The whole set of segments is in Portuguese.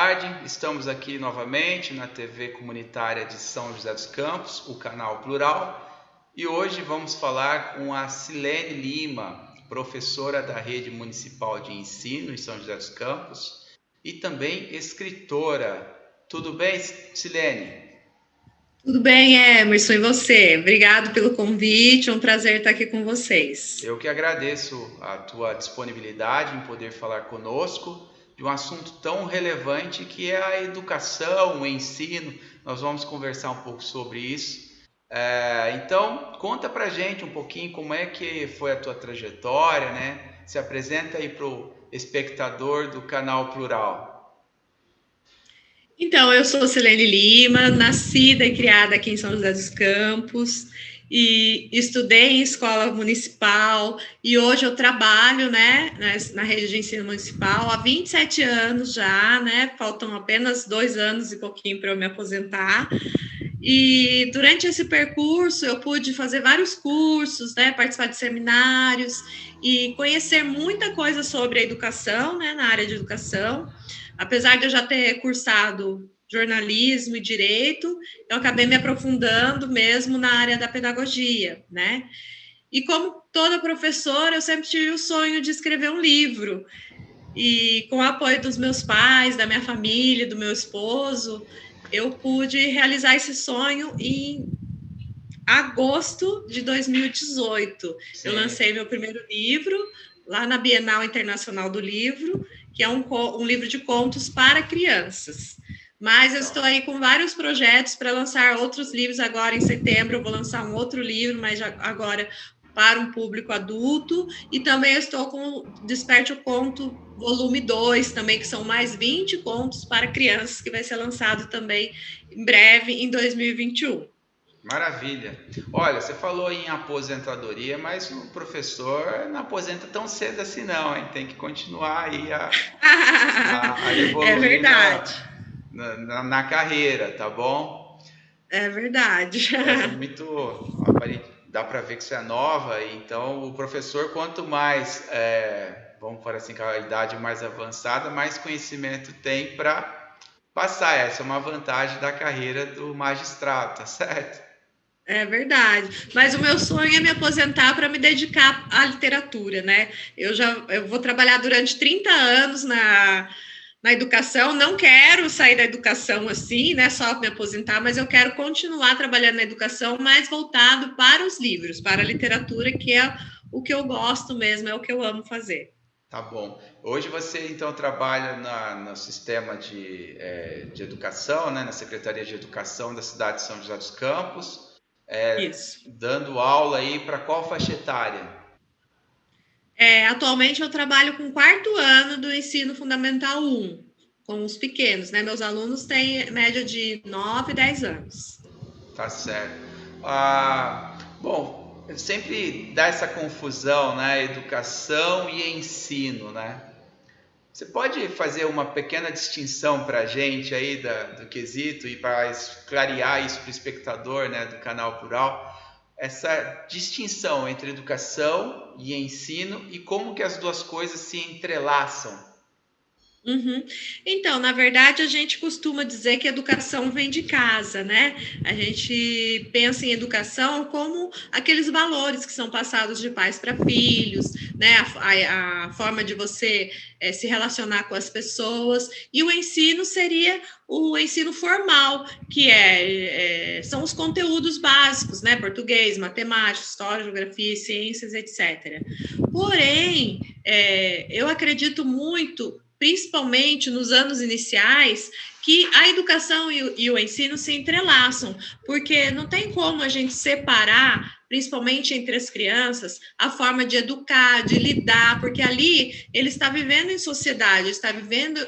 tarde. Estamos aqui novamente na TV comunitária de São José dos Campos, o canal Plural. E hoje vamos falar com a Silene Lima, professora da Rede Municipal de Ensino em São José dos Campos e também escritora. Tudo bem, Silene? Tudo bem, Emerson, e você? Obrigado pelo convite, é um prazer estar aqui com vocês. Eu que agradeço a tua disponibilidade em poder falar conosco de um assunto tão relevante que é a educação, o ensino. Nós vamos conversar um pouco sobre isso. Então, conta pra gente um pouquinho como é que foi a tua trajetória, né? Se apresenta aí pro espectador do canal Plural. Então, eu sou Silene Lima, nascida e criada aqui em São José dos Campos, e estudei em escola municipal, e hoje eu trabalho, né, na rede de ensino municipal há 27 anos já, né, faltam apenas 2 anos e pouquinho para eu me aposentar. E durante esse percurso eu pude fazer vários cursos, né, participar de seminários e conhecer muita coisa sobre a educação, né, na área de educação. Apesar de eu já ter cursado jornalismo e direito, eu acabei me aprofundando mesmo na área da pedagogia, né? E como toda professora, eu sempre tive o sonho de escrever um livro. E com o apoio dos meus pais, da minha família, do meu esposo, eu pude realizar esse sonho em agosto de 2018. Eu Sim. lancei meu primeiro livro lá na Bienal Internacional do Livro, que é um livro de contos para crianças. Mas eu estou aí com vários projetos para lançar outros livros agora em setembro. Eu vou lançar um outro livro, mas agora para um público adulto. E também eu estou com o Desperte o Conto volume 2, também, que são mais 20 contos para crianças, que vai ser lançado também em breve, em 2021. Maravilha. Olha, você falou em aposentadoria, mas o professor não aposenta tão cedo assim não, hein? Tem que continuar aí a É evoluir verdade. na carreira, tá bom? É verdade. É muito. Dá para ver que você é nova, então o professor, quanto mais, vamos falar assim, com a idade mais avançada, mais conhecimento tem para passar. Essa é uma vantagem da carreira do magistrado, tá certo? É verdade. Mas o meu sonho é me aposentar para me dedicar à literatura, né? Eu vou trabalhar durante 30 anos na educação. Não quero sair da educação assim, né? Só me aposentar, mas eu quero continuar trabalhando na educação, mais voltado para os livros, para a literatura, que é o que eu gosto mesmo, é o que eu amo fazer. Tá bom. Hoje você então trabalha no sistema de educação, né? Na Secretaria de Educação da cidade de São José dos Campos, Isso. dando aula aí para qual faixa etária? Atualmente eu trabalho com o 4º ano do ensino fundamental 1, com os pequenos, né? Meus alunos têm média de 9, 10 anos. Tá certo. Bom, sempre dá essa confusão, né? Educação e ensino, né? Você pode fazer uma pequena distinção para a gente aí do quesito e para clarear isso para o espectador, né, do canal Plural, essa distinção entre educação e ensino e como que as duas coisas se entrelaçam. Uhum. Então, na verdade, a gente costuma dizer que educação vem de casa, né? A gente pensa em educação como aqueles valores que são passados de pais para filhos, né? A forma de você se relacionar com as pessoas. E o ensino seria o ensino formal, que são os conteúdos básicos, né? Português, matemática, história, geografia, ciências, etc. Porém, eu acredito muito, principalmente nos anos iniciais, que a educação e o ensino se entrelaçam, porque não tem como a gente separar, principalmente entre as crianças, a forma de educar, de lidar, porque ali ele está vivendo em sociedade, está vivendo,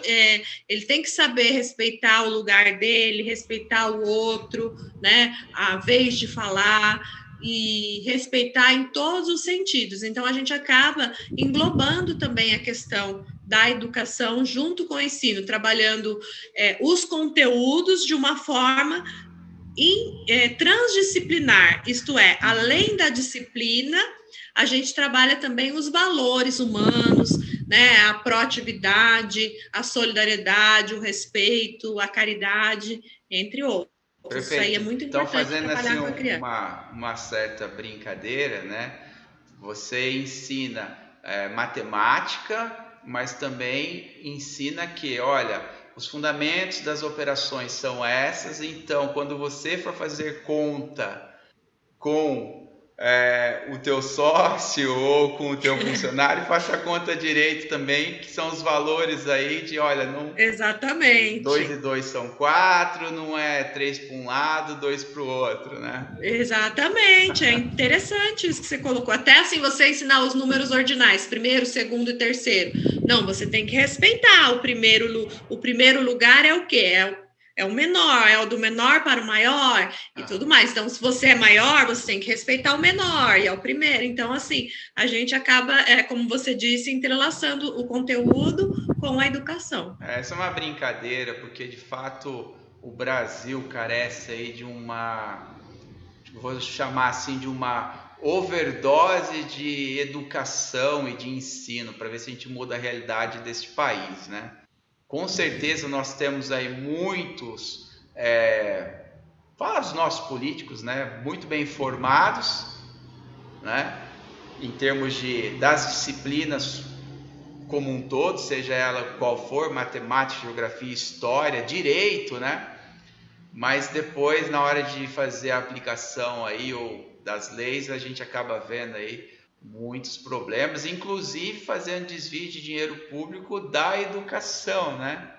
ele tem que saber respeitar o lugar dele, respeitar o outro, né, a vez de falar, e respeitar em todos os sentidos. Então, a gente acaba englobando também a questão da educação junto com o ensino, trabalhando os conteúdos de uma forma transdisciplinar, isto é, além da disciplina, a gente trabalha também os valores humanos, né? A proatividade, a solidariedade, o respeito, a caridade, entre outros. Perfeito. Isso aí é muito Então, importante fazendo assim trabalhar com a criança. uma certa brincadeira, né? Você ensina matemática, mas também ensina que, olha, os fundamentos das operações são essas, então quando você for fazer conta com o teu sócio ou com o teu funcionário, faça a conta direito também, que são os valores aí de, olha, não, Exatamente. 2 e 2 são 4, não é 3 para um lado, 2 para o outro, né? Exatamente, é interessante isso que você colocou. Até assim, você ensinar os números ordinais, primeiro, segundo e terceiro. Não, você tem que respeitar o primeiro lugar é o quê? É o menor, é o do menor para o maior e tudo mais. Então, se você é maior, você tem que respeitar o menor e é o primeiro. Então, assim, a gente acaba, como você disse, entrelaçando o conteúdo com a educação. Essa é uma brincadeira, porque de fato o Brasil carece aí de vou chamar assim, de uma overdose de educação e de ensino, para ver se a gente muda a realidade deste país, né? Com certeza nós temos aí muitos, fala os nossos políticos, né? Muito bem formados, né? Em termos das disciplinas como um todo, seja ela qual for, matemática, geografia, história, direito, né? Mas depois, na hora de fazer a aplicação aí, ou das leis, a gente acaba vendo aí muitos problemas, inclusive fazendo desvio de dinheiro público da educação, né?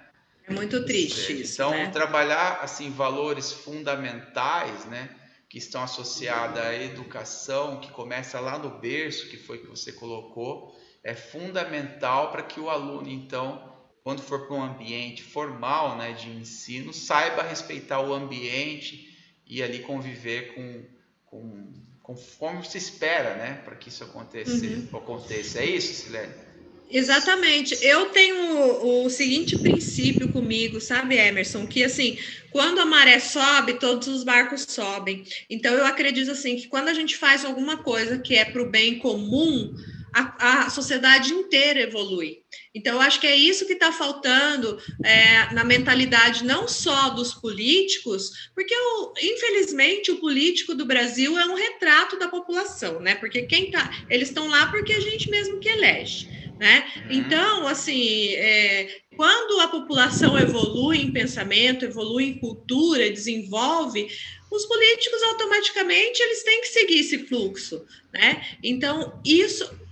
É muito triste isso, então, né? trabalhar assim valores fundamentais, né, que estão associados à educação, que começa lá no berço, que foi que você colocou, é fundamental para que o aluno, então, quando for para um ambiente formal, né, de ensino, saiba respeitar o ambiente e ali conviver conforme se espera, né, para que isso aconteça. É isso, Silene? Exatamente. Eu tenho o seguinte princípio comigo, sabe, Emerson? Que assim, quando a maré sobe, todos os barcos sobem. Então, eu acredito assim que quando a gente faz alguma coisa que é para o bem comum, a sociedade inteira evolui. Então, eu acho que é isso que está faltando na mentalidade não só dos políticos, porque infelizmente o político do Brasil é um retrato da população, né? Porque eles estão lá porque a gente mesmo que elege. Né? Então, assim, quando a população evolui em pensamento, evolui em cultura, desenvolve, os políticos automaticamente eles têm que seguir esse fluxo, né? Então,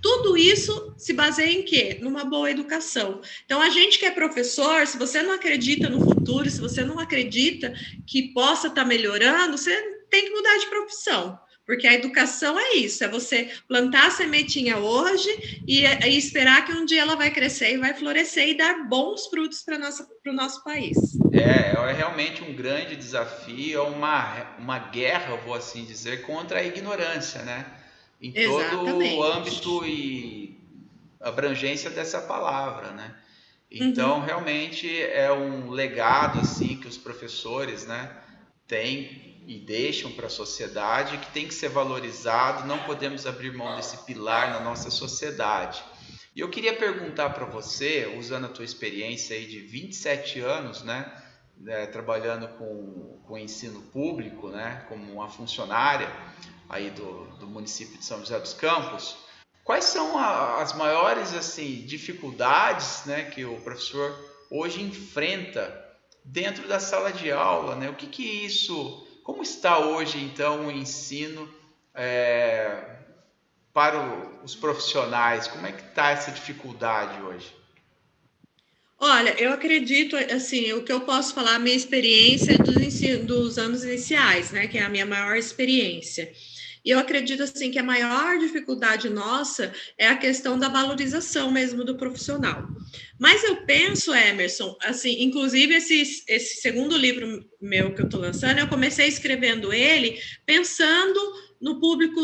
tudo isso se baseia em quê? Numa boa educação. Então, a gente que é professor, se você não acredita no futuro, se você não acredita que possa estar melhorando, você tem que mudar de profissão. Porque a educação é isso, é você plantar a sementinha hoje e esperar que um dia ela vai crescer e vai florescer e dar bons frutos para o nosso país. É realmente um grande desafio, é uma guerra, eu vou assim dizer, contra a ignorância, né? Em todo o âmbito e abrangência dessa palavra, né? Então, realmente é um legado assim que os professores, né, têm e deixam para a sociedade, que tem que ser valorizado, não podemos abrir mão desse pilar na nossa sociedade. E eu queria perguntar para você, usando a tua experiência aí de 27 anos, né, trabalhando com ensino público, né, como uma funcionária aí do município de São José dos Campos, quais são as maiores assim dificuldades, né, que o professor hoje enfrenta dentro da sala de aula, né? Como está hoje então o ensino para os profissionais? Como é que está essa dificuldade hoje? Olha, eu acredito, assim, o que eu posso falar, a minha experiência dos anos iniciais, né, que é a minha maior experiência. E eu acredito, assim, que a maior dificuldade nossa é a questão da valorização mesmo do profissional. Mas eu penso, Emerson, assim, inclusive esse segundo livro meu que eu estou lançando, eu comecei escrevendo ele pensando no público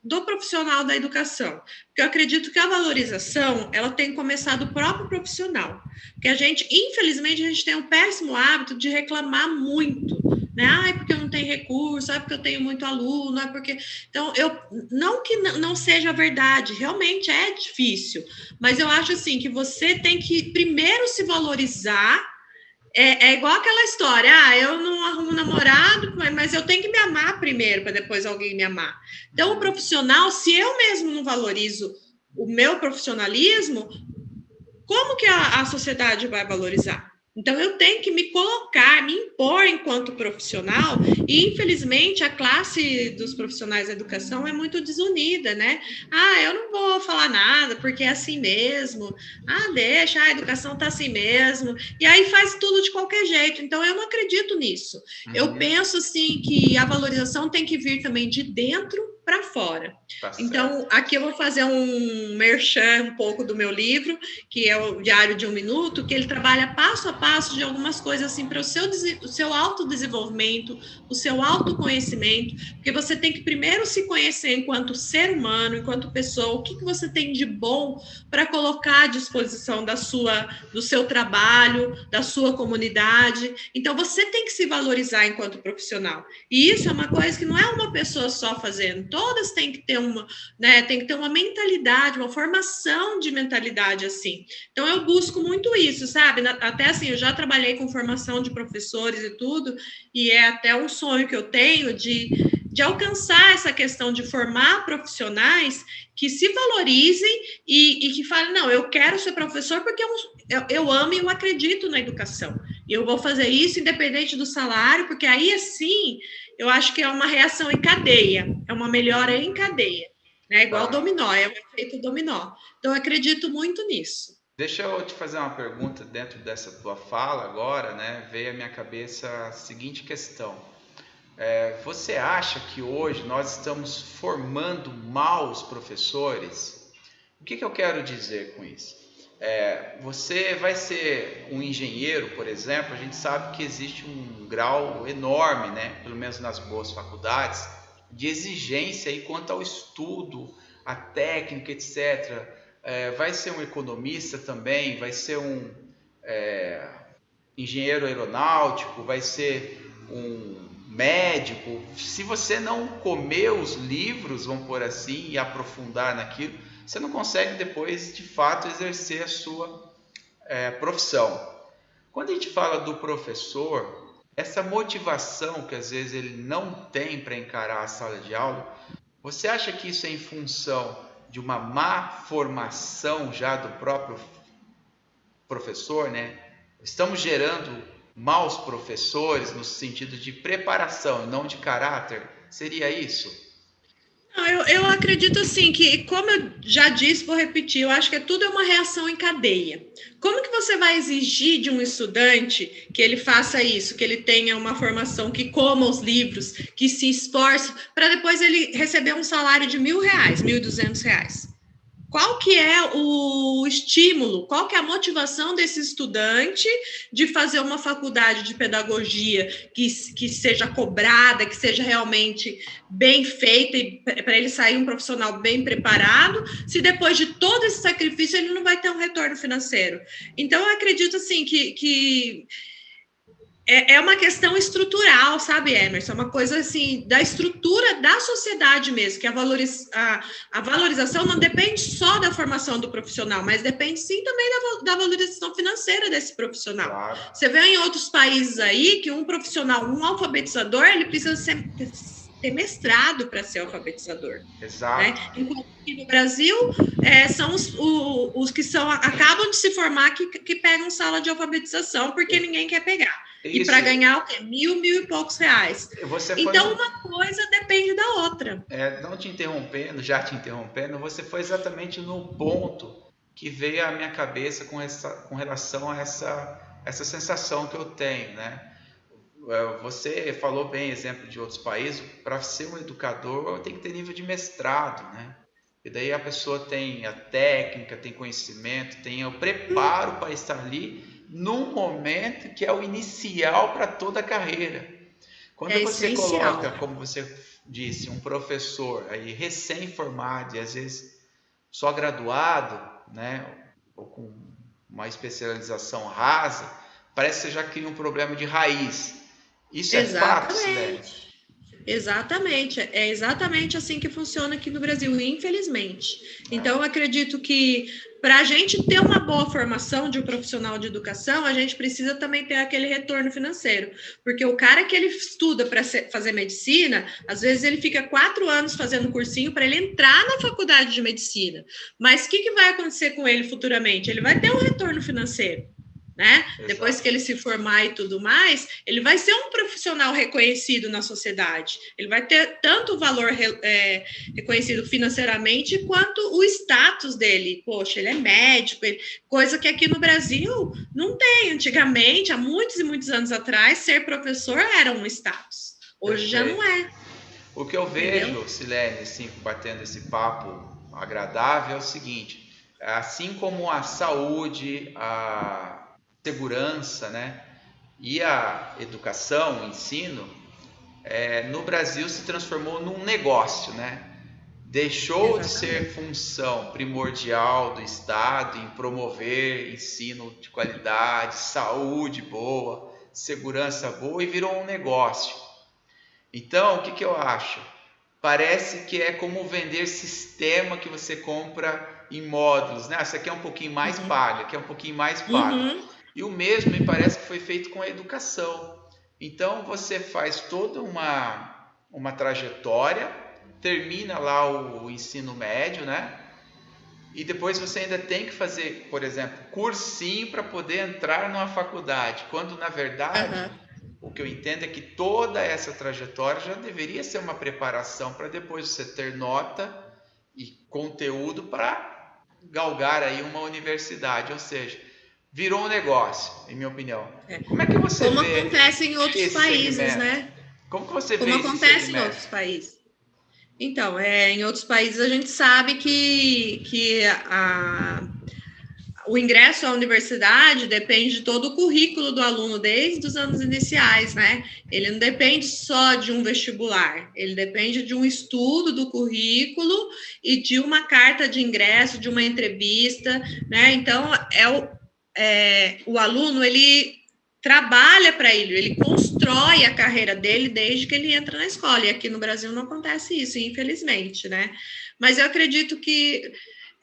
do profissional da educação. Porque eu acredito que a valorização, ela tem que começar do próprio profissional. Porque infelizmente, a gente tem um péssimo hábito de reclamar muito, né? Ai, porque eu não tenho recurso, ai, porque eu tenho muito aluno, ai, porque... Então, não que não seja verdade, realmente é difícil, mas eu acho assim que você tem que primeiro se valorizar. É igual aquela história, eu não arrumo namorado, mas eu tenho que me amar primeiro para depois alguém me amar. Então, o profissional, se eu mesmo não valorizo o meu profissionalismo, como que a sociedade vai valorizar? Então, eu tenho que me colocar, me impor enquanto profissional, e infelizmente a classe dos profissionais da educação é muito desunida, né? Eu não vou falar nada, porque é assim mesmo. Deixa, a educação tá assim mesmo. E aí faz tudo de qualquer jeito. Então, eu não acredito nisso. Eu penso, assim, que a valorização tem que vir também de dentro para fora. Tá Então, certo. aqui eu vou fazer um merchan um pouco do meu livro, que é o Diário de um Minuto, que ele trabalha passo a passo de algumas coisas assim para o seu autodesenvolvimento, o seu autoconhecimento, porque você tem que primeiro se conhecer enquanto ser humano, enquanto pessoa, o que você tem de bom para colocar à disposição do seu trabalho, da sua comunidade. Então, você tem que se valorizar enquanto profissional. E isso é uma coisa que não é uma pessoa só fazendo, todas têm que ter uma mentalidade, uma formação de mentalidade assim. Então, eu busco muito isso, sabe? Até assim, eu já trabalhei com formação de professores e tudo, e é até um sonho que eu tenho de alcançar essa questão de formar profissionais que se valorizem e que falem, não, eu quero ser professor porque eu amo e eu acredito na educação. E eu vou fazer isso independente do salário, porque aí, assim, eu acho que é uma reação em cadeia, é uma melhora em cadeia, né? Igual dominó, é um efeito dominó. Então, eu acredito muito nisso. Deixa eu te fazer uma pergunta dentro dessa tua fala agora, né? Veio à minha cabeça a seguinte questão. Você acha que hoje nós estamos formando maus professores? O que eu quero dizer com isso? Você vai ser um engenheiro, por exemplo, a gente sabe que existe um grau enorme, né? Pelo menos nas boas faculdades, de exigência aí quanto ao estudo, a técnica, etc. Vai ser um economista também, vai ser um engenheiro aeronáutico, vai ser um médico. Se você não comer os livros, vamos por assim, e aprofundar naquilo, você não consegue depois, de fato, exercer a sua profissão. Quando a gente fala do professor, essa motivação que às vezes ele não tem para encarar a sala de aula, você acha que isso é em função de uma má formação já do próprio professor, né? Estamos gerando maus professores no sentido de preparação, não de caráter? Seria isso? Não, eu acredito assim que, como eu já disse, vou repetir, eu acho que tudo é uma reação em cadeia. Como que você vai exigir de um estudante que ele faça isso, que ele tenha uma formação, que coma os livros, que se esforce, para depois ele receber um salário de R$ 1.000, R$ 1.200? Qual que é o estímulo, qual que é a motivação desse estudante de fazer uma faculdade de pedagogia que seja cobrada, que seja realmente bem feita, e para ele sair um profissional bem preparado, se depois de todo esse sacrifício ele não vai ter um retorno financeiro? Então, eu acredito assim que é uma questão estrutural, sabe, Emerson? É uma coisa assim, da estrutura da sociedade mesmo, que a valorização não depende só da formação do profissional, mas depende sim também da valorização financeira desse profissional. Claro. Você vê em outros países aí que um profissional, um alfabetizador, ele precisa ter mestrado para ser alfabetizador. Exato. Né? Enquanto que no Brasil, são os que acabam de se formar que pegam sala de alfabetização, porque ninguém quer pegar. Isso. E para ganhar o quê? Mil e poucos reais. Então, uma coisa depende da outra. Não te interrompendo, já te interrompendo, você foi exatamente no ponto que veio à minha cabeça com relação a essa sensação que eu tenho, né? Você falou bem exemplo de outros países. Para ser um educador tem que ter nível de mestrado, né? E daí a pessoa tem a técnica, tem conhecimento, tem o preparo para estar ali num momento que é o inicial para toda a carreira. Quando É você coloca, essencial. como você disse, um professor aí recém-formado e às vezes só graduado, né, ou com uma especialização rasa, parece que você já cria um problema de raiz. Isso é fato, Silene? Exatamente. Exatamente, é exatamente assim que funciona aqui no Brasil, infelizmente. Então, eu acredito que para a gente ter uma boa formação de um profissional de educação, a gente precisa também ter aquele retorno financeiro, porque o cara que ele estuda para fazer medicina, às vezes ele fica 4 anos fazendo cursinho para ele entrar na faculdade de medicina. Mas o que vai acontecer com ele futuramente? Ele vai ter um retorno financeiro. Né? Depois que Exato. ele se formar e tudo mais, ele vai ser um profissional reconhecido na sociedade. Ele vai ter tanto o valor reconhecido financeiramente quanto o status dele. Poxa, ele é médico, coisa que aqui no Brasil não tem. Antigamente, há muitos e muitos anos atrás, ser professor era um status. Hoje já não Perfeito. é. O que eu Entendeu? vejo, Silene, assim, batendo esse papo agradável, é o seguinte: assim como a saúde, a segurança, né, e a educação, o ensino, no Brasil se transformou num negócio, né? Deixou de ser Exatamente. função primordial do Estado em promover ensino de qualidade, saúde boa, segurança boa e virou um negócio. Então, o que eu acho? Parece que é como vender sistema que você compra em módulos, né? Essa aqui é um pouquinho mais Uhum. paga, aqui é um pouquinho mais paga. Uhum. E o mesmo me parece que foi feito com a educação. Então você faz toda uma trajetória, termina lá o ensino médio, né? E depois você ainda tem que fazer, por exemplo, cursinho para poder entrar numa faculdade, quando na verdade Uhum. o que eu entendo é que toda essa trajetória já deveria ser uma preparação para depois você ter nota e conteúdo para galgar aí uma universidade, ou seja, virou um negócio, em minha opinião. É. Como é que você Como vê acontece em outros esse países, segmento? né? Como que você Como vê esse acontece em segmento? outros países. Então, em outros países a gente sabe o ingresso à universidade depende de todo o currículo do aluno desde os anos iniciais, né? Ele não depende só de um vestibular, ele depende de um estudo do currículo e de uma carta de ingresso, de uma entrevista, né? Então, o aluno, ele trabalha para ele constrói a carreira dele desde que ele entra na escola, e aqui no Brasil não acontece isso, infelizmente, né? Mas eu acredito que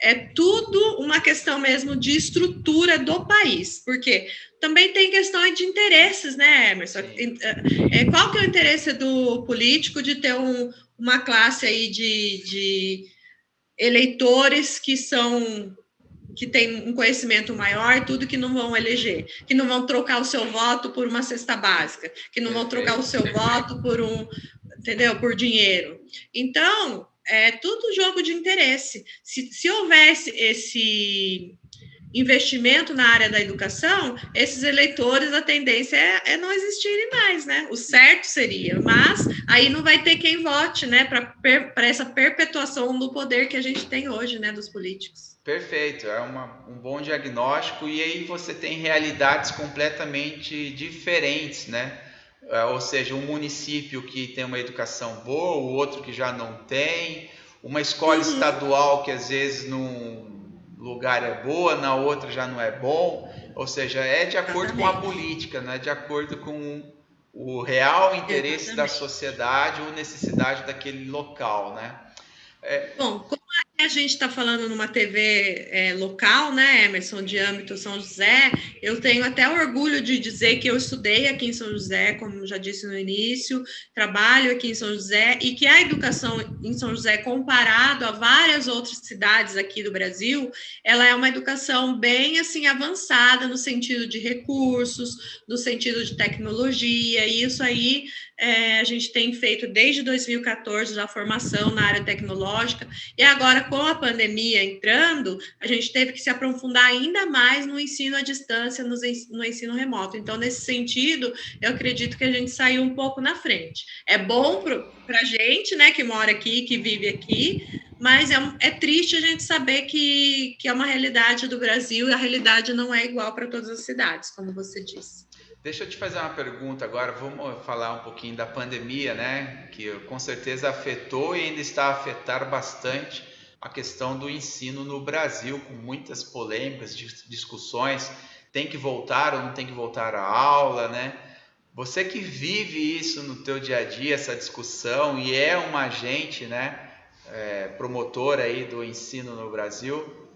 é tudo uma questão mesmo de estrutura do país, porque também tem questões de interesses, né, Emerson? Sim. Qual que é o interesse do político de ter uma classe aí de eleitores que têm um conhecimento maior e tudo, que não vão eleger, que não vão trocar o seu voto por uma cesta básica, que não vão trocar o Perfeito. seu voto entendeu? Por dinheiro. Então, é tudo jogo de interesse. Se houvesse esse investimento na área da educação, esses eleitores, a tendência é não existirem mais, né? O certo seria, mas aí não vai ter quem vote, né? Para essa perpetuação do poder que a gente tem hoje, né? Dos políticos. Perfeito, é um bom diagnóstico, e aí você tem realidades completamente diferentes, né? Ou seja, um município que tem uma educação boa, o outro que já não tem, uma escola Uhum, estadual que às vezes num lugar é boa, na outra já não é bom, ou seja, é de acordo com a exatamente. política, não é de acordo com o real interesse da Exatamente. sociedade ou necessidade daquele local, né? Bom, como a gente está falando numa TV local, né, Emerson, de âmbito São José, eu tenho até orgulho de dizer que eu estudei aqui em São José, como já disse no início, trabalho aqui em São José, e que a educação em São José, comparado a várias outras cidades aqui do Brasil, ela é uma educação bem assim avançada no sentido de recursos, no sentido de tecnologia, e isso aí a gente tem feito desde 2014 a formação na área tecnológica, e agora com a pandemia entrando, a gente teve que se aprofundar ainda mais no ensino à distância, no ensino remoto. Então, nesse sentido, eu acredito que a gente saiu um pouco na frente. É bom para a gente, né, que mora aqui, que vive aqui, mas é triste a gente saber que é uma realidade do Brasil, e a realidade não é igual para todas as cidades, como você disse. Deixa eu te fazer uma pergunta agora. Vamos falar um pouquinho da pandemia, né? Que com certeza afetou e ainda está a afetar bastante a questão do ensino no Brasil, com muitas polêmicas, discussões. Tem que voltar ou não tem que voltar à aula, né? Você que vive isso no teu dia a dia, essa discussão, e é uma agente, né? Promotora aí do ensino no Brasil.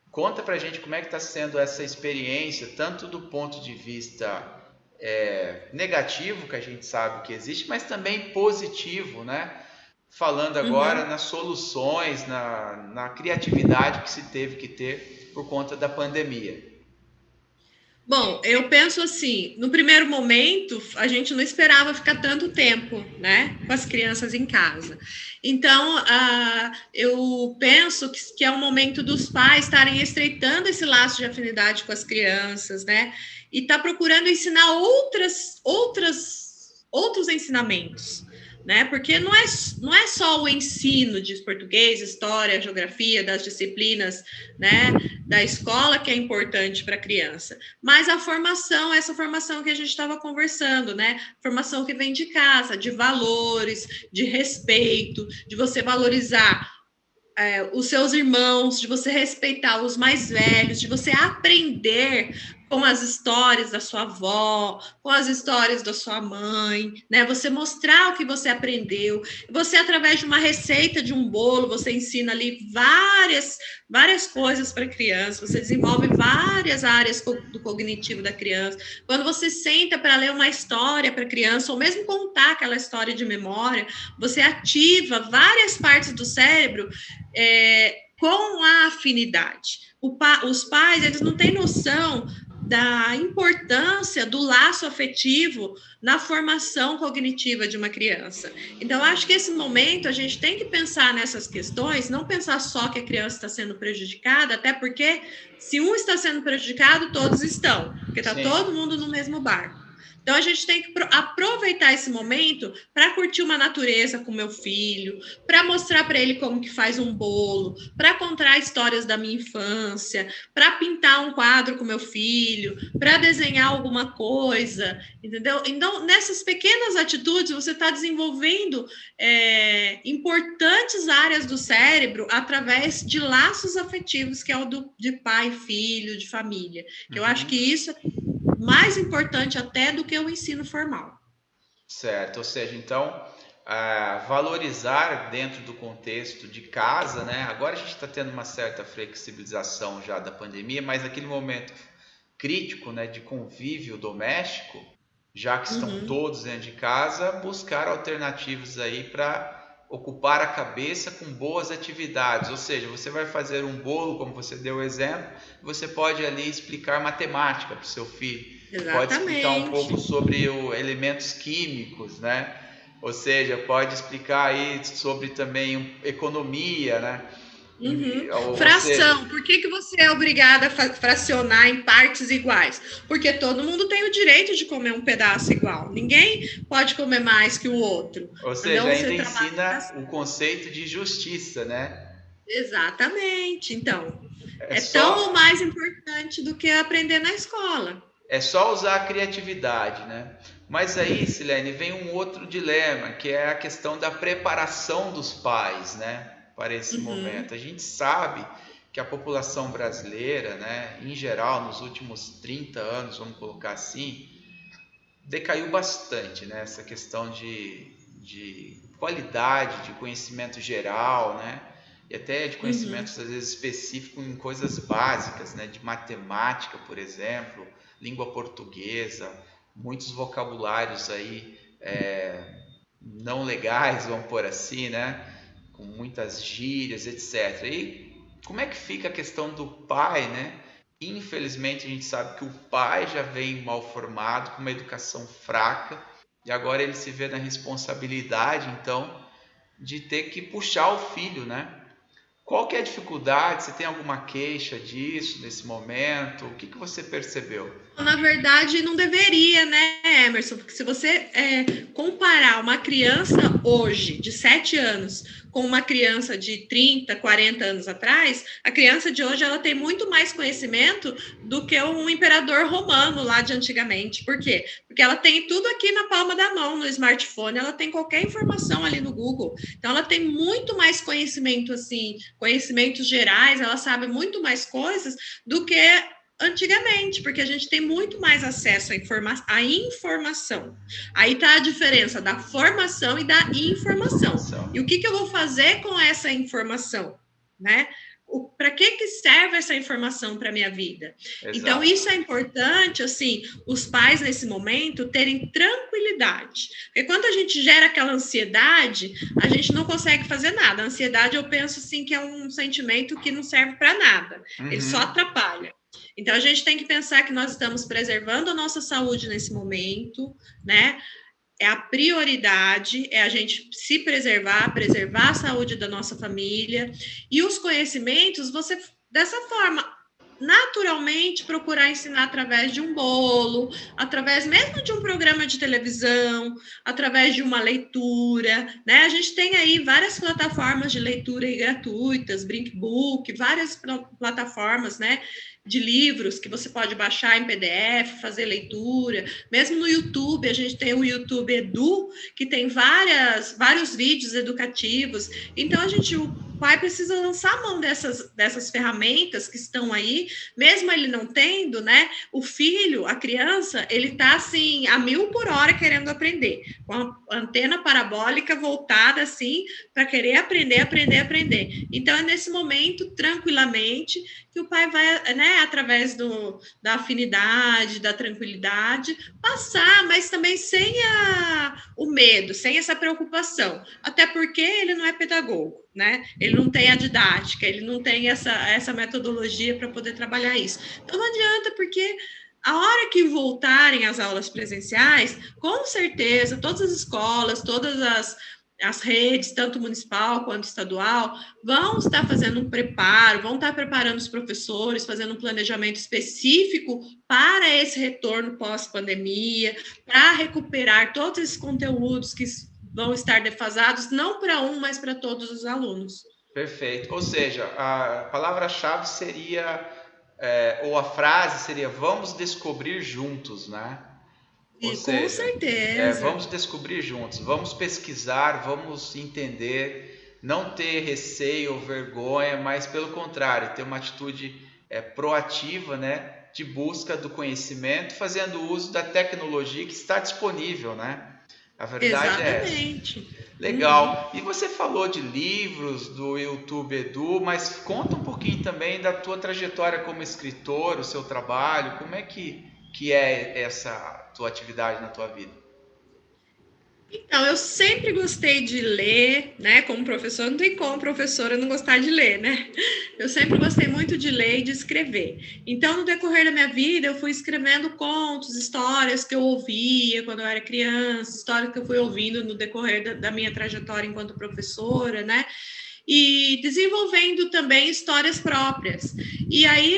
Conta pra gente como é que está sendo essa experiência, tanto do ponto de vista negativo, que a gente sabe que existe, mas também positivo, né? Falando agora Uhum. nas soluções, na criatividade que se teve que ter por conta da pandemia. Bom, eu penso assim, no primeiro momento, a gente não esperava ficar tanto tempo, né, com as crianças em casa. Então, eu penso que é o momento dos pais estarem estreitando esse laço de afinidade com as crianças, né, e tá procurando ensinar outros ensinamentos, né? Porque não é só o ensino de português, história, geografia, das disciplinas, né, da escola que é importante para a criança, mas a formação, essa formação que a gente estava conversando, né? Formação que vem de casa, de valores, de respeito, de você valorizar os seus irmãos, de você respeitar os mais velhos, de você aprender com as histórias da sua avó, com as histórias da sua mãe, né? Você mostrar o que você aprendeu. Você, através de uma receita de um bolo, você ensina ali várias coisas para a criança, você desenvolve várias áreas do cognitivo da criança. Quando você senta para ler uma história para a criança, ou mesmo contar aquela história de memória, você ativa várias partes do cérebro com a afinidade. Os pais, eles não têm noção da importância do laço afetivo na formação cognitiva de uma criança. Então, acho que esse momento a gente tem que pensar nessas questões, não pensar só que a criança está sendo prejudicada, até porque se um está sendo prejudicado, todos estão, porque está todo mundo no mesmo barco. Então, a gente tem que aproveitar esse momento para curtir uma natureza com meu filho, para mostrar para ele como que faz um bolo, para contar histórias da minha infância, para pintar um quadro com meu filho, para desenhar alguma coisa, entendeu? Então, nessas pequenas atitudes, você está desenvolvendo importantes áreas do cérebro através de laços afetivos, que é o de pai, filho, de família. Eu acho que isso mais importante até do que o ensino formal. Certo, ou seja, então, valorizar dentro do contexto de casa, né? Agora a gente está tendo uma certa flexibilização já da pandemia, mas naquele momento crítico, né, de convívio doméstico, já que estão todos dentro de casa, buscar alternativas aí para ocupar a cabeça com boas atividades. Ou seja, você vai fazer um bolo, como você deu o exemplo, você pode ali explicar matemática para o seu filho. Exatamente. Pode explicar um pouco sobre elementos químicos, né? Ou seja, pode explicar aí sobre também economia, né? Fração. Por que você é obrigada a fracionar em partes iguais? Porque todo mundo tem o direito de comer um pedaço igual. Ninguém pode comer mais que o outro. Ou seja, então, ainda ensina o conceito de justiça, né? Exatamente. Então, tão mais importante do que aprender na escola. É só usar a criatividade, né? Mas aí, Silene, vem um outro dilema, que é a questão da preparação dos pais, né? Para esse momento. A gente sabe que a população brasileira, né, em geral, nos últimos 30 anos, vamos colocar assim, decaiu bastante, né? Essa questão de qualidade, de conhecimento geral, né? E até de conhecimentos, às vezes, específicos em coisas básicas, né? De matemática, por exemplo, língua portuguesa, muitos vocabulários aí não legais, vamos pôr assim, né? Com muitas gírias, etc. E como é que fica a questão do pai, né? Infelizmente, a gente sabe que o pai já vem mal formado, com uma educação fraca, e agora ele se vê na responsabilidade, então, de ter que puxar o filho, né? Qual que é a dificuldade? Você tem alguma queixa disso, nesse momento? O que você percebeu? Na verdade, não deveria, né, Emerson? Porque se você comparar uma criança hoje, de 7 anos, com uma criança de 30, 40 anos atrás, a criança de hoje ela tem muito mais conhecimento do que um imperador romano lá de antigamente. Por quê? Porque ela tem tudo aqui na palma da mão, no smartphone, ela tem qualquer informação ali no Google. Então, ela tem muito mais conhecimento, assim, conhecimentos gerais, ela sabe muito mais coisas do que antigamente, porque a gente tem muito mais acesso à informação. Aí está a diferença da formação e da informação. E o que eu vou fazer com essa informação, né? Para que serve essa informação para a minha vida? Exato. Então, isso é importante, assim, os pais, nesse momento, terem tranquilidade. Porque quando a gente gera aquela ansiedade, a gente não consegue fazer nada. A ansiedade, eu penso, assim, que é um sentimento que não serve para nada. Ele só atrapalha. Então, a gente tem que pensar que nós estamos preservando a nossa saúde nesse momento, né? É a prioridade, é a gente se preservar a saúde da nossa família. E os conhecimentos, você, dessa forma, naturalmente procurar ensinar através de um bolo, através mesmo de um programa de televisão, através de uma leitura, né? A gente tem aí várias plataformas de leitura gratuitas, Brinkbook, várias plataformas, né, de livros que você pode baixar em PDF, fazer leitura. Mesmo no YouTube, a gente tem o YouTube Edu, que tem vários vídeos educativos. Então, o pai precisa lançar a mão dessas ferramentas que estão aí, mesmo ele não tendo, né? O filho, a criança, ele está assim, a 1000 por hora querendo aprender, com a antena parabólica voltada assim, para querer aprender. Então, é nesse momento, tranquilamente, que o pai vai, né, através da afinidade, da tranquilidade, passar, mas também sem o medo, sem essa preocupação. Até porque ele não é pedagogo, né? Ele não tem a didática, ele não tem essa metodologia para poder trabalhar isso. Então, não adianta, porque a hora que voltarem as aulas presenciais, com certeza, todas as escolas, todas as redes, tanto municipal quanto estadual, vão estar fazendo um preparo, vão estar preparando os professores, fazendo um planejamento específico para esse retorno pós-pandemia, para recuperar todos esses conteúdos que vão estar defasados, não para um, mas para todos os alunos. Perfeito. Ou seja, a palavra-chave seria, ou a frase seria, vamos descobrir juntos, né? Ou seja, com certeza. Vamos descobrir juntos, vamos pesquisar, vamos entender, não ter receio ou vergonha, mas pelo contrário, ter uma atitude proativa, né, de busca do conhecimento, fazendo uso da tecnologia que está disponível, né? A verdade Exatamente. É essa. Legal. E você falou de livros, do YouTube Edu, mas conta um pouquinho também da tua trajetória como escritor, o seu trabalho, como é que é essa tua atividade na tua vida? Então, eu sempre gostei de ler, né? Como professor, não tem como professora não gostar de ler, né? Eu sempre gostei muito de ler e de escrever. Então, no decorrer da minha vida, eu fui escrevendo contos, histórias que eu ouvia quando eu era criança, histórias que eu fui ouvindo no decorrer da minha trajetória enquanto professora, né? E desenvolvendo também histórias próprias. E aí,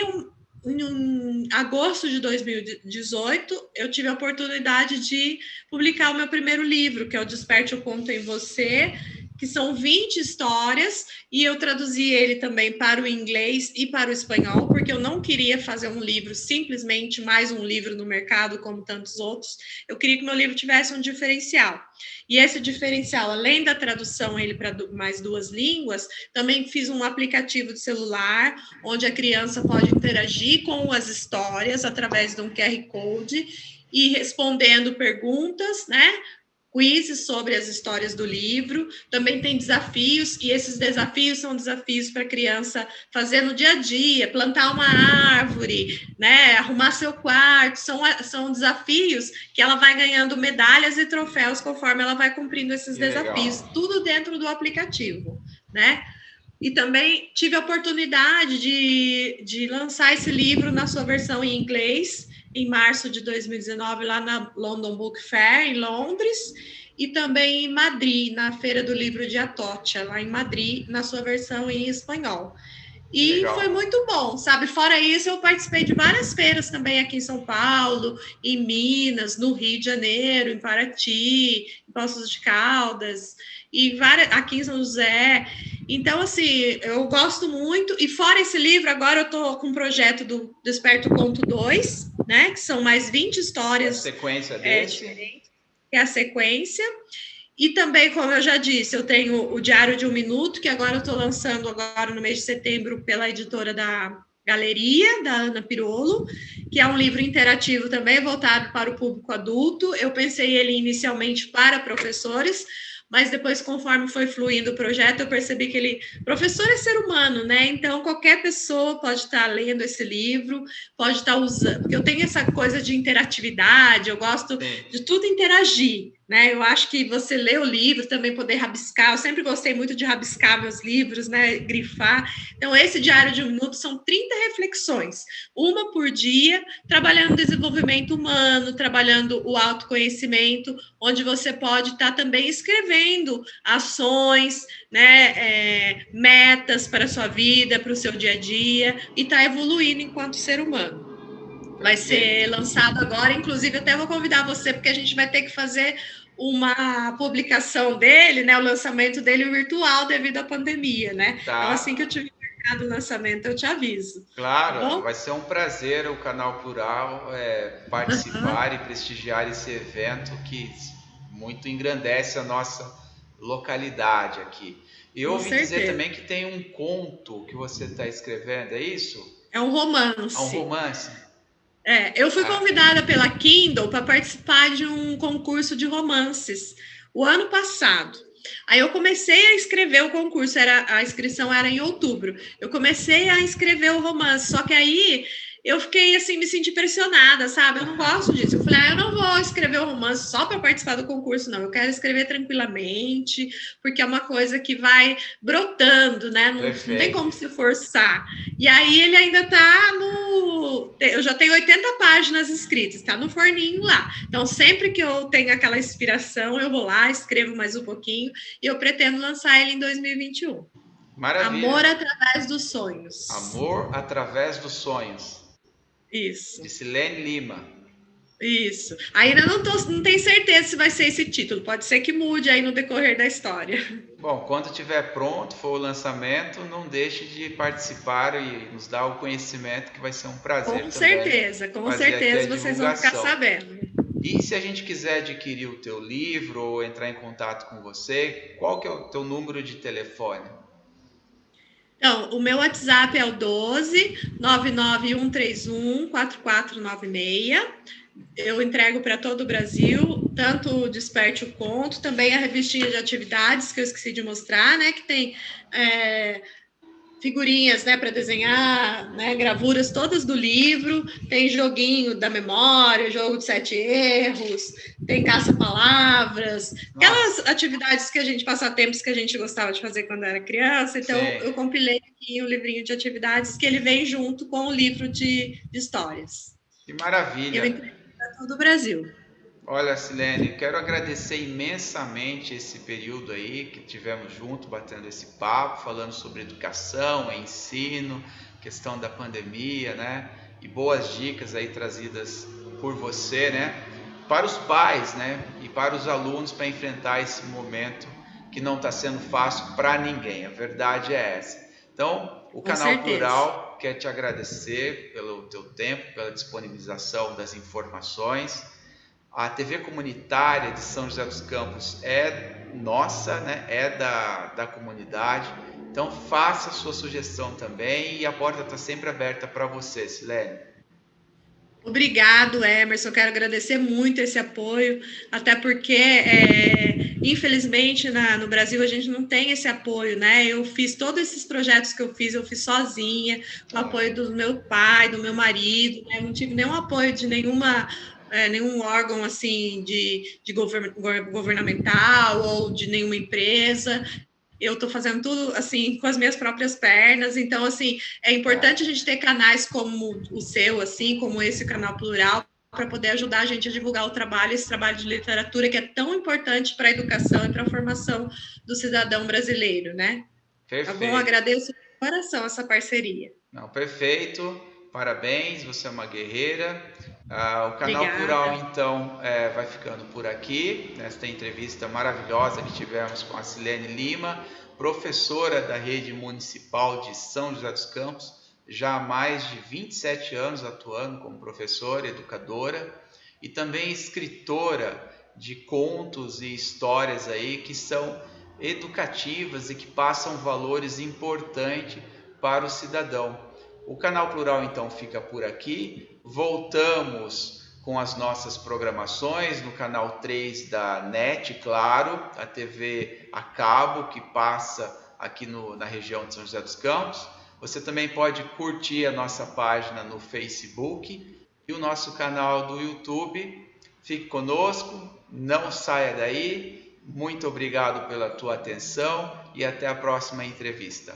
em agosto de 2018, eu tive a oportunidade de publicar o meu primeiro livro, que é o Desperte o Conto em Você, que são 20 histórias, e eu traduzi ele também para o inglês e para o espanhol, porque eu não queria fazer um livro, simplesmente mais um livro no mercado, como tantos outros. Eu queria que meu livro tivesse um diferencial. E esse diferencial, além da tradução ele para mais 2 línguas, também fiz um aplicativo de celular, onde a criança pode interagir com as histórias através de um QR Code e respondendo perguntas, né? Quizzes sobre as histórias do livro. Também tem desafios, e esses desafios são desafios para a criança fazer no dia a dia, plantar uma árvore, né, arrumar seu quarto. São desafios que ela vai ganhando medalhas e troféus conforme ela vai cumprindo esses desafios. Legal. Tudo dentro do aplicativo, né? E também tive a oportunidade de lançar esse livro na sua versão em inglês, em março de 2019, lá na London Book Fair, em Londres, e também em Madrid, na Feira do Livro de Atocha, lá em Madrid, na sua versão em espanhol. E Legal. foi muito bom, sabe? Fora isso, eu participei de várias feiras também aqui em São Paulo, em Minas, no Rio de Janeiro, em Paraty, em Poços de Caldas, e várias, aqui em São José. Então, assim, eu gosto muito. E fora esse livro, agora eu estou com um projeto do Desperto Conto 2, né? Que são mais 20 É a histórias sequência desse? diferentes, que é a sequência. E também, como eu já disse, eu tenho o Diário de um Minuto, que agora eu estou lançando agora no mês de setembro pela editora da Galeria, da Ana Pirolo, que é um livro interativo também voltado para o público adulto. Eu pensei ele inicialmente para professores, mas depois, conforme foi fluindo o projeto, eu percebi que ele... Professor é ser humano, né? Então, qualquer pessoa pode estar lendo esse livro, pode estar usando... Porque eu tenho essa coisa de interatividade, eu gosto de tudo interagir, né? Eu acho que você lê o livro, também poder rabiscar. Eu sempre gostei muito de rabiscar meus livros, né? Grifar. Então, esse Diário de um Minuto são 30 reflexões, uma por dia, trabalhando o desenvolvimento humano, trabalhando o autoconhecimento, onde você pode estar também escrevendo ações, né? Metas para a sua vida, para o seu dia a dia, e estar evoluindo enquanto ser humano. Vai ser lançado agora, inclusive até vou convidar você, porque a gente vai ter que fazer uma publicação dele, né, o lançamento dele virtual devido à pandemia, né? Tá. Então, assim que eu tiver marcado o lançamento, eu te aviso. Claro, tá bom? vai ser um prazer o Canal Plural participar e prestigiar esse evento que muito engrandece a nossa localidade aqui. E eu ouvi dizer também que tem um conto que você está escrevendo, é isso? É um romance. É um romance? Eu fui convidada pela Kindle para participar de um concurso de romances o ano passado. Aí eu comecei a escrever o concurso, a inscrição era em outubro. Eu comecei a escrever o romance, só que aí eu fiquei assim, me senti pressionada, sabe? Eu não gosto disso. Eu falei, eu não vou escrever o romance só para participar do concurso, não. Eu quero escrever tranquilamente, porque é uma coisa que vai brotando, né? Não tem como se forçar. E aí ele ainda tá no... Eu já tenho 80 páginas escritas, tá no forninho lá. Então, sempre que eu tenho aquela inspiração, eu vou lá, escrevo mais um pouquinho, e eu pretendo lançar ele em 2021. Maravilha. Amor através dos sonhos. Amor através dos sonhos. Isso. De Silene Lima. Isso. Ainda não tenho certeza se vai ser esse título. Pode ser que mude aí no decorrer da história. Bom, quando estiver pronto, for o lançamento, não deixe de participar e nos dar o conhecimento, que vai ser um prazer. Com certeza vocês vão ficar sabendo. E se a gente quiser adquirir o teu livro ou entrar em contato com você, qual que é o teu número de telefone? Então, o meu WhatsApp é o 12 99131 4496. Eu entrego para todo o Brasil, tanto o Desperte o Conto, também a revistinha de atividades, que eu esqueci de mostrar, né? Que tem figurinhas, né, para desenhar, né, gravuras todas do livro, tem joguinho da memória, jogo de 7 erros, tem caça-palavras, aquelas atividades que a gente, passatempos que a gente gostava de fazer quando era criança. Então, eu compilei aqui um livrinho de atividades que ele vem junto com o livro de histórias. Que maravilha! Eu entrego para todo o Brasil. Olha, Silene, quero agradecer imensamente esse período aí que tivemos junto, batendo esse papo, falando sobre educação, ensino, questão da pandemia, né? E boas dicas aí trazidas por você, né? Para os pais, né? E para os alunos, para enfrentar esse momento que não está sendo fácil para ninguém. A verdade é essa. Então, o Canal Plural quer te agradecer pelo teu tempo, pela disponibilização das informações. A TV comunitária de São José dos Campos é nossa, né? É da comunidade. Então, faça a sua sugestão também e a porta está sempre aberta para você, Silene. Obrigado, Emerson. Quero agradecer muito esse apoio, até porque, infelizmente, no Brasil a gente não tem esse apoio, né? Eu fiz todos esses projetos que eu fiz sozinha, com o apoio do meu pai, do meu marido, né? Não tive nenhum apoio de nenhum órgão assim de governamental ou de nenhuma empresa. Eu estou fazendo tudo assim com as minhas próprias pernas. Então, assim, é importante a gente ter canais como o seu, assim, como esse Canal Plural, para poder ajudar a gente a divulgar o trabalho, esse trabalho de literatura que é tão importante para a educação e para a formação do cidadão brasileiro, né? Perfeito. Tá bom? Agradeço coração essa parceria. Não, perfeito, parabéns, você é uma guerreira. O Canal Plural, Obrigada. então, vai ficando por aqui, nesta entrevista maravilhosa que tivemos com a Silene Lima, professora da Rede Municipal de São José dos Campos, já há mais de 27 anos atuando como professora, educadora, e também escritora de contos e histórias aí que são educativas e que passam valores importantes para o cidadão. O Canal Plural então fica por aqui. Voltamos com as nossas programações no canal 3 da NET, claro, a TV a cabo que passa aqui na região de São José dos Campos. Você também pode curtir a nossa página no Facebook e o nosso canal do YouTube. Fique conosco, não saia daí. Muito obrigado pela tua atenção e até a próxima entrevista.